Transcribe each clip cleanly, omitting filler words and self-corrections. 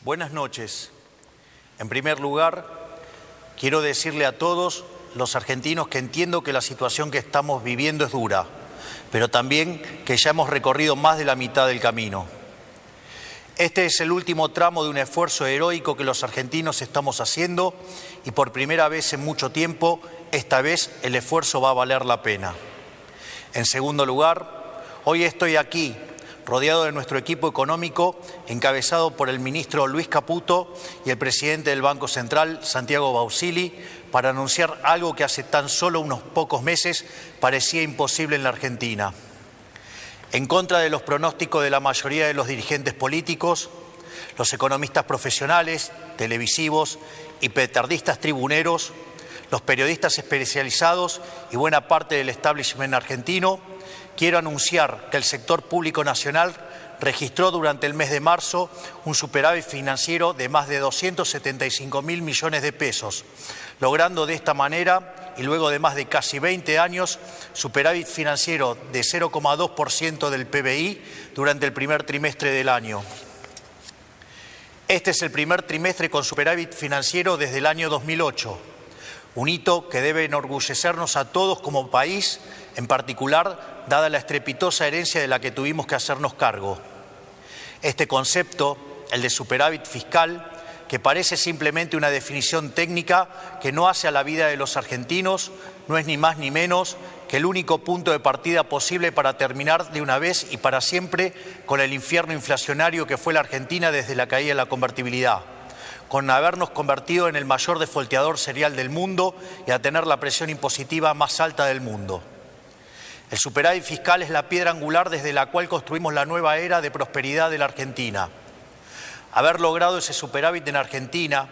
Buenas noches. En primer lugar, quiero decirle a todos los argentinos que entiendo que la situación que estamos viviendo es dura, pero también que ya hemos recorrido más de la mitad del camino. Este es el último tramo de un esfuerzo heroico que los argentinos estamos haciendo y por primera vez en mucho tiempo, esta vez el esfuerzo va a valer la pena. En segundo lugar, hoy estoy aquí, rodeado de nuestro equipo económico, encabezado por el ministro Luis Caputo y el presidente del Banco Central, Santiago Bausili, para anunciar algo que hace tan solo unos pocos meses parecía imposible en la Argentina. En contra de los pronósticos de la mayoría de los dirigentes políticos, los economistas profesionales, televisivos y petardistas tribuneros, los periodistas especializados y buena parte del establishment argentino, quiero anunciar que el sector público nacional registró durante el mes de marzo un superávit financiero de más de 275.000 millones de pesos, logrando de esta manera, y luego de más de casi 20 años, superávit financiero de 0,2% del PBI durante el primer trimestre del año. Este es el primer trimestre con superávit financiero desde el año 2008, un hito que debe enorgullecernos a todos como país, en particular, dada la estrepitosa herencia de la que tuvimos que hacernos cargo. Este concepto, el de superávit fiscal, que parece simplemente una definición técnica que no hace a la vida de los argentinos, no es ni más ni menos que el único punto de partida posible para terminar de una vez y para siempre con el infierno inflacionario que fue la Argentina desde la caída de la convertibilidad, con habernos convertido en el mayor defolteador serial del mundo y a tener la presión impositiva más alta del mundo. El superávit fiscal es la piedra angular desde la cual construimos la nueva era de prosperidad de la Argentina. Haber logrado ese superávit en Argentina,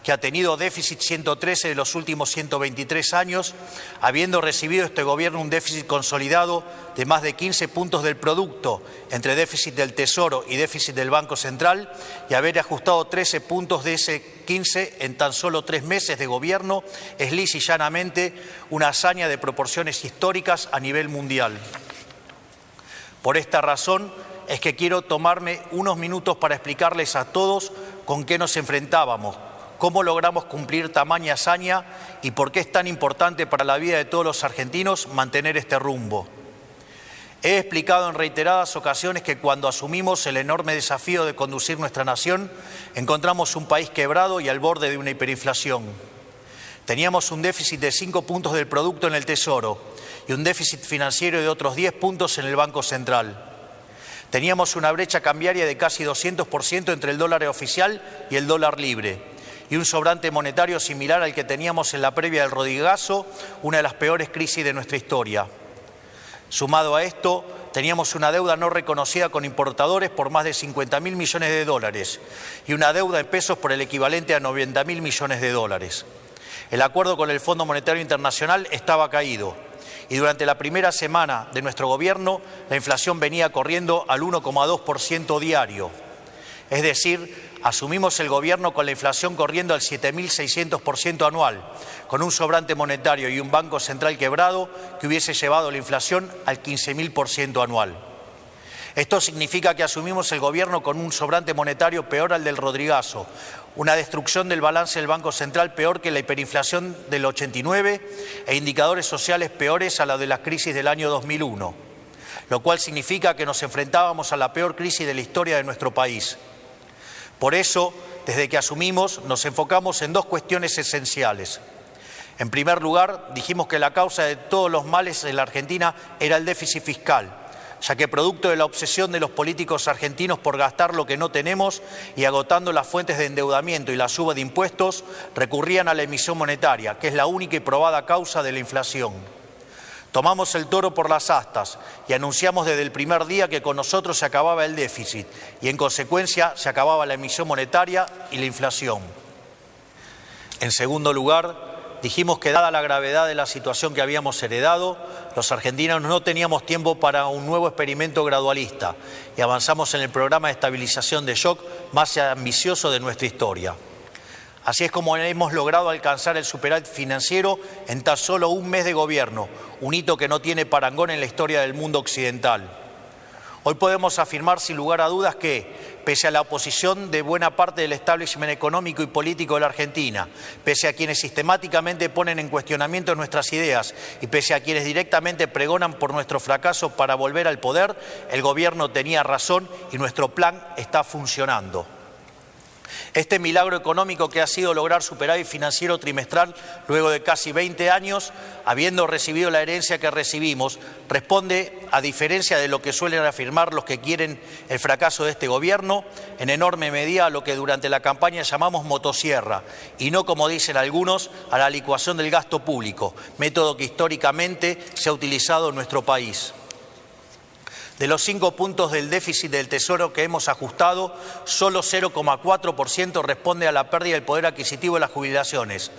que ha tenido déficit 113 de los últimos 123 años, habiendo recibido este gobierno un déficit consolidado de más de 15 puntos del producto entre déficit del Tesoro y déficit del Banco Central, y haber ajustado 13 puntos de ese 15 en tan solo 3 meses de gobierno, es lisa y llanamente una hazaña de proporciones históricas a nivel mundial. Por esta razón es que quiero tomarme unos minutos para explicarles a todos con qué nos enfrentábamos, cómo logramos cumplir tamaña hazaña y por qué es tan importante para la vida de todos los argentinos mantener este rumbo. He explicado en reiteradas ocasiones que cuando asumimos el enorme desafío de conducir nuestra nación, encontramos un país quebrado y al borde de una hiperinflación. Teníamos un déficit de 5 puntos del producto en el Tesoro y un déficit financiero de otros 10 puntos en el Banco Central. Teníamos una brecha cambiaria de casi 200% entre el dólar oficial y el dólar libre, y un sobrante monetario similar al que teníamos en la previa del Rodrigazo, una de las peores crisis de nuestra historia. Sumado a esto, teníamos una deuda no reconocida con importadores por más de 50.000 millones de dólares y una deuda en pesos por el equivalente a 90.000 millones de dólares. El acuerdo con el Fondo Monetario Internacional estaba caído y durante la primera semana de nuestro gobierno la inflación venía corriendo al 1,2% diario. Es decir, asumimos el gobierno con la inflación corriendo al 7.600% anual, con un sobrante monetario y un Banco Central quebrado que hubiese llevado la inflación al 15.000% anual. Esto significa que asumimos el gobierno con un sobrante monetario peor al del Rodrigazo, una destrucción del balance del Banco Central peor que la hiperinflación del 89 e indicadores sociales peores a la de la crisis del año 2001, lo cual significa que nos enfrentábamos a la peor crisis de la historia de nuestro país. Por eso, desde que asumimos, nos enfocamos en dos cuestiones esenciales. En primer lugar, dijimos que la causa de todos los males en la Argentina era el déficit fiscal, ya que producto de la obsesión de los políticos argentinos por gastar lo que no tenemos y agotando las fuentes de endeudamiento y la suba de impuestos, recurrían a la emisión monetaria, que es la única y probada causa de la inflación. Tomamos el toro por las astas y anunciamos desde el primer día que con nosotros se acababa el déficit y en consecuencia se acababa la emisión monetaria y la inflación. En segundo lugar, dijimos que dada la gravedad de la situación que habíamos heredado, los argentinos no teníamos tiempo para un nuevo experimento gradualista y avanzamos en el programa de estabilización de shock más ambicioso de nuestra historia. Así es como hemos logrado alcanzar el superávit financiero en tan solo un mes de gobierno, un hito que no tiene parangón en la historia del mundo occidental. Hoy podemos afirmar sin lugar a dudas que, pese a la oposición de buena parte del establishment económico y político de la Argentina, pese a quienes sistemáticamente ponen en cuestionamiento nuestras ideas y pese a quienes directamente pregonan por nuestro fracaso para volver al poder, el gobierno tenía razón y nuestro plan está funcionando. Este milagro económico que ha sido lograr superávit financiero trimestral luego de casi 20 años, habiendo recibido la herencia que recibimos, responde, a diferencia de lo que suelen afirmar los que quieren el fracaso de este gobierno, en enorme medida a lo que durante la campaña llamamos motosierra, y no, como dicen algunos, a la licuación del gasto público, método que históricamente se ha utilizado en nuestro país. De los 5 puntos del déficit del Tesoro que hemos ajustado, solo 0,4% responde a la pérdida del poder adquisitivo de las jubilaciones,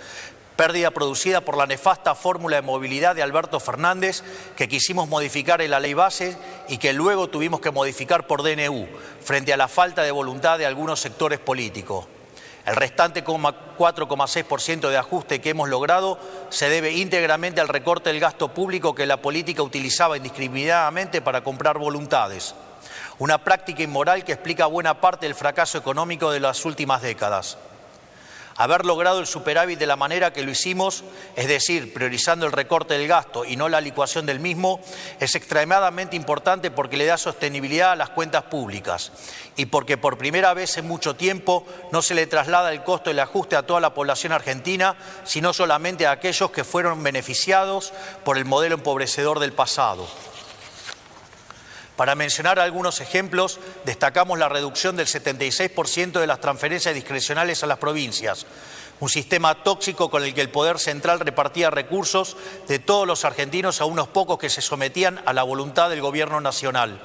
pérdida producida por la nefasta fórmula de movilidad de Alberto Fernández que quisimos modificar en la ley base y que luego tuvimos que modificar por DNU, frente a la falta de voluntad de algunos sectores políticos. El restante 4,6% de ajuste que hemos logrado se debe íntegramente al recorte del gasto público que la política utilizaba indiscriminadamente para comprar voluntades. Una práctica inmoral que explica buena parte del fracaso económico de las últimas décadas. Haber logrado el superávit de la manera que lo hicimos, es decir, priorizando el recorte del gasto y no la licuación del mismo, es extremadamente importante porque le da sostenibilidad a las cuentas públicas y porque por primera vez en mucho tiempo no se le traslada el costo del ajuste a toda la población argentina, sino solamente a aquellos que fueron beneficiados por el modelo empobrecedor del pasado. Para mencionar algunos ejemplos, destacamos la reducción del 76% de las transferencias discrecionales a las provincias, un sistema tóxico con el que el Poder Central repartía recursos de todos los argentinos a unos pocos que se sometían a la voluntad del Gobierno Nacional.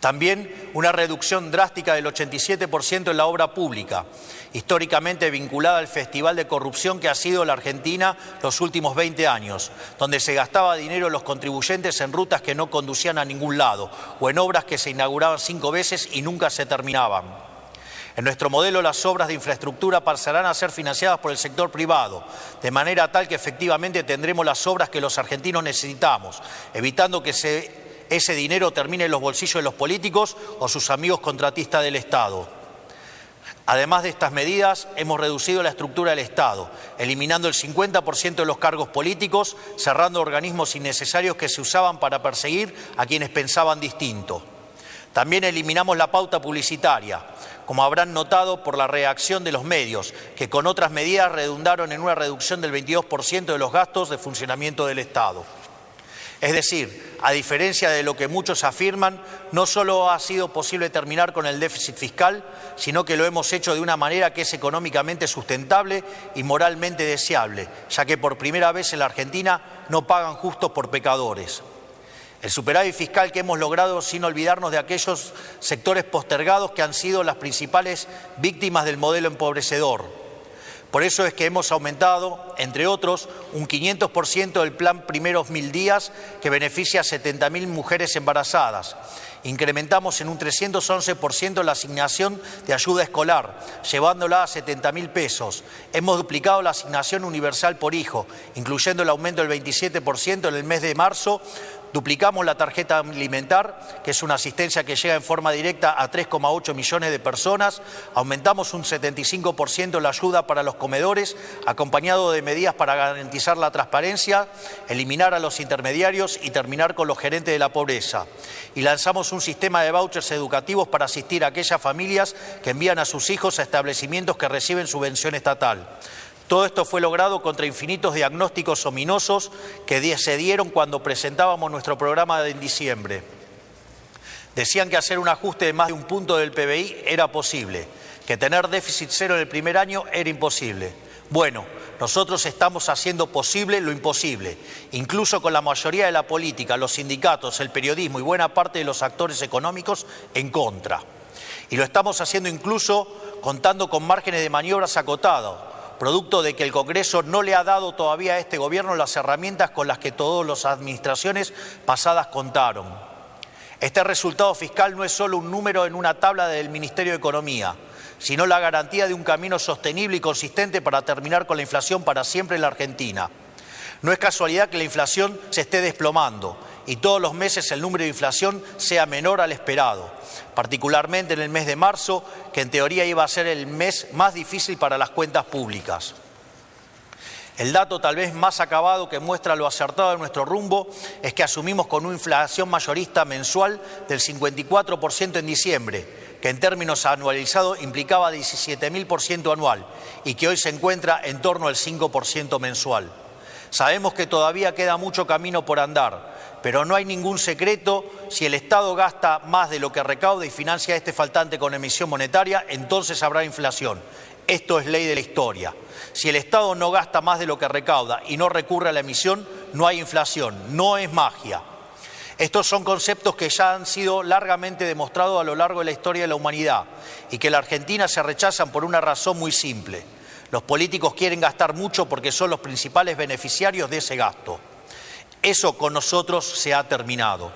También una reducción drástica del 87% en la obra pública, históricamente vinculada al festival de corrupción que ha sido la Argentina los últimos 20 años, donde se gastaba dinero de los contribuyentes en rutas que no conducían a ningún lado o en obras que se inauguraban 5 veces y nunca se terminaban. En nuestro modelo, las obras de infraestructura pasarán a ser financiadas por el sector privado, de manera tal que efectivamente tendremos las obras que los argentinos necesitamos, evitando que ese dinero termine en los bolsillos de los políticos o sus amigos contratistas del Estado. Además de estas medidas, hemos reducido la estructura del Estado, eliminando el 50% de los cargos políticos, cerrando organismos innecesarios que se usaban para perseguir a quienes pensaban distinto. También eliminamos la pauta publicitaria, como habrán notado por la reacción de los medios, que con otras medidas redundaron en una reducción del 22% de los gastos de funcionamiento del Estado. Es decir, a diferencia de lo que muchos afirman, no solo ha sido posible terminar con el déficit fiscal, sino que lo hemos hecho de una manera que es económicamente sustentable y moralmente deseable, ya que por primera vez en la Argentina no pagan justos por pecadores. El superávit fiscal que hemos logrado sin olvidarnos de aquellos sectores postergados que han sido las principales víctimas del modelo empobrecedor. Por eso es que hemos aumentado, entre otros, un 500% del plan Primeros 1000 días que beneficia a 70.000 mujeres embarazadas. Incrementamos en un 311% la asignación de ayuda escolar, llevándola a 70.000 pesos. Hemos duplicado la asignación universal por hijo, incluyendo el aumento del 27% en el mes de marzo. Duplicamos la tarjeta alimentar, que es una asistencia que llega en forma directa a 3,8 millones de personas. Aumentamos un 75% la ayuda para los comedores, acompañado de medidas para garantizar la transparencia, eliminar a los intermediarios y terminar con los gerentes de la pobreza. Y lanzamos un sistema de vouchers educativos para asistir a aquellas familias que envían a sus hijos a establecimientos que reciben subvención estatal. Todo esto fue logrado contra infinitos diagnósticos ominosos que se dieron cuando presentábamos nuestro programa en diciembre. Decían que hacer un ajuste de más de 1 punto del PBI era posible, que tener déficit cero en el primer año era imposible. Bueno, nosotros estamos haciendo posible lo imposible, incluso con la mayoría de la política, los sindicatos, el periodismo y buena parte de los actores económicos en contra. Y lo estamos haciendo incluso contando con márgenes de maniobras acotados, producto de que el Congreso no le ha dado todavía a este gobierno las herramientas con las que todas las administraciones pasadas contaron. Este resultado fiscal no es solo un número en una tabla del Ministerio de Economía, sino la garantía de un camino sostenible y consistente para terminar con la inflación para siempre en la Argentina. No es casualidad que la inflación se esté desplomando y todos los meses el número de inflación sea menor al esperado, particularmente en el mes de marzo, que en teoría iba a ser el mes más difícil para las cuentas públicas. El dato tal vez más acabado que muestra lo acertado de nuestro rumbo es que asumimos con una inflación mayorista mensual del 54% en diciembre, que en términos anualizados implicaba 17.000% anual y que hoy se encuentra en torno al 5% mensual. Sabemos que todavía queda mucho camino por andar, pero no hay ningún secreto: si el Estado gasta más de lo que recauda y financia este faltante con emisión monetaria, entonces habrá inflación. Esto es ley de la historia. Si el Estado no gasta más de lo que recauda y no recurre a la emisión, no hay inflación, no es magia. Estos son conceptos que ya han sido largamente demostrados a lo largo de la historia de la humanidad y que en la Argentina se rechazan por una razón muy simple. Los políticos quieren gastar mucho porque son los principales beneficiarios de ese gasto. Eso con nosotros se ha terminado.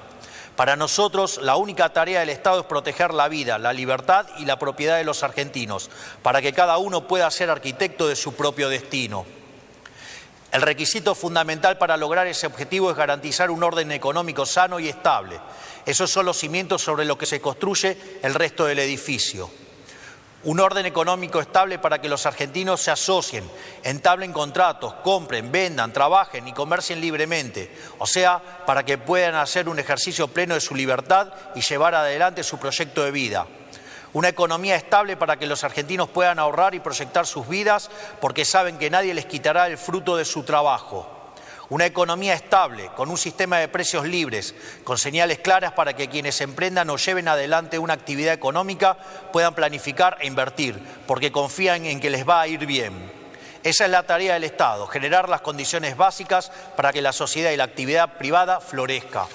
Para nosotros, la única tarea del Estado es proteger la vida, la libertad y la propiedad de los argentinos, para que cada uno pueda ser arquitecto de su propio destino. El requisito fundamental para lograr ese objetivo es garantizar un orden económico sano y estable. Esos son los cimientos sobre los que se construye el resto del edificio. Un orden económico estable para que los argentinos se asocien, entablen contratos, compren, vendan, trabajen y comercien libremente. O sea, para que puedan hacer un ejercicio pleno de su libertad y llevar adelante su proyecto de vida. Una economía estable para que los argentinos puedan ahorrar y proyectar sus vidas porque saben que nadie les quitará el fruto de su trabajo. Una economía estable, con un sistema de precios libres, con señales claras para que quienes emprendan o lleven adelante una actividad económica puedan planificar e invertir, porque confían en que les va a ir bien. Esa es la tarea del Estado: generar las condiciones básicas para que la sociedad y la actividad privada florezca.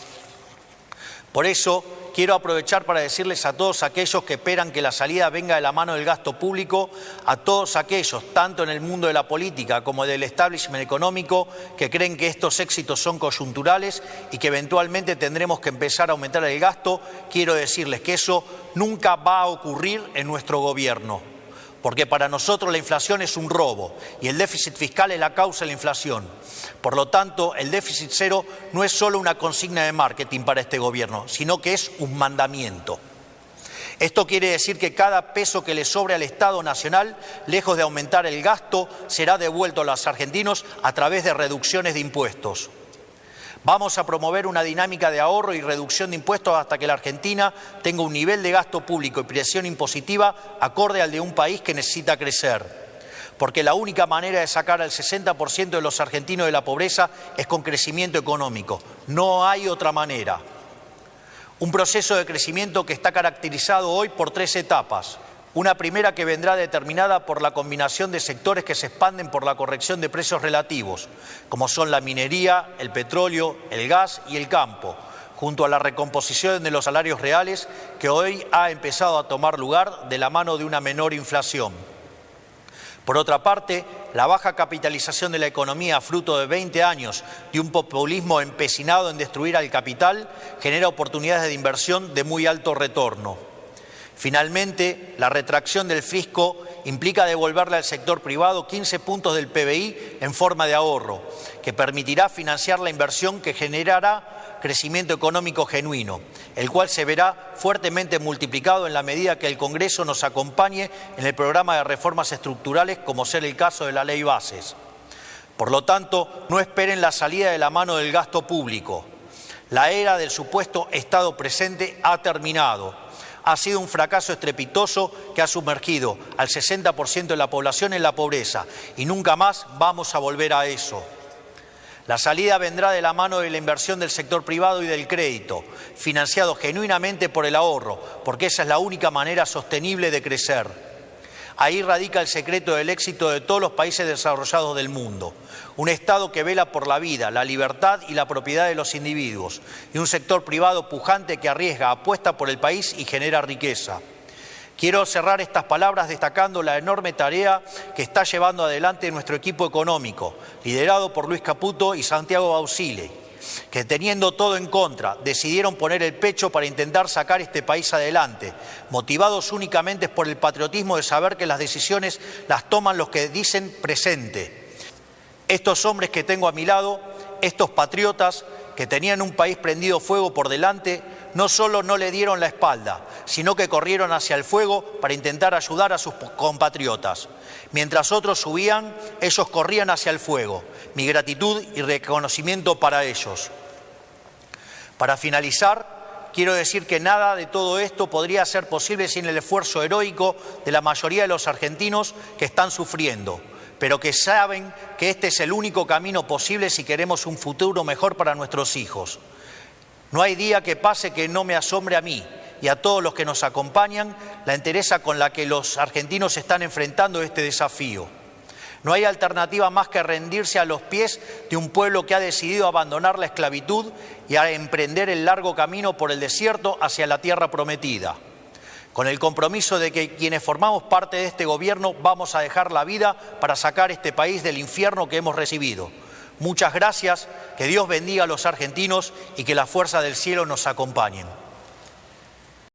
Por eso, quiero aprovechar para decirles a todos aquellos que esperan que la salida venga de la mano del gasto público, a todos aquellos, tanto en el mundo de la política como del establishment económico, que creen que estos éxitos son coyunturales y que eventualmente tendremos que empezar a aumentar el gasto, quiero decirles que eso nunca va a ocurrir en nuestro gobierno. Porque para nosotros la inflación es un robo y el déficit fiscal es la causa de la inflación. Por lo tanto, el déficit cero no es solo una consigna de marketing para este gobierno, sino que es un mandamiento. Esto quiere decir que cada peso que le sobre al Estado Nacional, lejos de aumentar el gasto, será devuelto a los argentinos a través de reducciones de impuestos. Vamos a promover una dinámica de ahorro y reducción de impuestos hasta que la Argentina tenga un nivel de gasto público y presión impositiva acorde al de un país que necesita crecer. Porque la única manera de sacar al 60% de los argentinos de la pobreza es con crecimiento económico. No hay otra manera. Un proceso de crecimiento que está caracterizado hoy por 3 etapas. Una primera que vendrá determinada por la combinación de sectores que se expanden por la corrección de precios relativos, como son la minería, el petróleo, el gas y el campo, junto a la recomposición de los salarios reales que hoy ha empezado a tomar lugar de la mano de una menor inflación. Por otra parte, la baja capitalización de la economía, fruto de 20 años de un populismo empecinado en destruir al capital, genera oportunidades de inversión de muy alto retorno. Finalmente, la retracción del fisco implica devolverle al sector privado 15 puntos del PBI en forma de ahorro, que permitirá financiar la inversión que generará crecimiento económico genuino, el cual se verá fuertemente multiplicado en la medida que el Congreso nos acompañe en el programa de reformas estructurales, como ser el caso de la Ley Bases. Por lo tanto, no esperen la salida de la mano del gasto público. La era del supuesto Estado presente ha terminado. Ha sido un fracaso estrepitoso que ha sumergido al 60% de la población en la pobreza y nunca más vamos a volver a eso. La salida vendrá de la mano de la inversión del sector privado y del crédito, financiado genuinamente por el ahorro, porque esa es la única manera sostenible de crecer. Ahí radica el secreto del éxito de todos los países desarrollados del mundo. Un Estado que vela por la vida, la libertad y la propiedad de los individuos, y un sector privado pujante que arriesga, apuesta por el país y genera riqueza. Quiero cerrar estas palabras destacando la enorme tarea que está llevando adelante nuestro equipo económico, liderado por Luis Caputo y Santiago Bausile, que teniendo todo en contra, decidieron poner el pecho para intentar sacar este país adelante, motivados únicamente por el patriotismo de saber que las decisiones las toman los que dicen presente. Estos hombres que tengo a mi lado, estos patriotas que tenían un país prendido fuego por delante, no solo no le dieron la espalda, sino que corrieron hacia el fuego para intentar ayudar a sus compatriotas. Mientras otros subían, ellos corrían hacia el fuego. Mi gratitud y reconocimiento para ellos. Para finalizar, quiero decir que nada de todo esto podría ser posible sin el esfuerzo heroico de la mayoría de los argentinos que están sufriendo, pero que saben que este es el único camino posible si queremos un futuro mejor para nuestros hijos. No hay día que pase que no me asombre a mí y a todos los que nos acompañan la entereza con la que los argentinos están enfrentando este desafío. No hay alternativa más que rendirse a los pies de un pueblo que ha decidido abandonar la esclavitud y a emprender el largo camino por el desierto hacia la tierra prometida. Con el compromiso de que quienes formamos parte de este gobierno vamos a dejar la vida para sacar este país del infierno que hemos recibido. Muchas gracias, que Dios bendiga a los argentinos y que las fuerzas del cielo nos acompañen.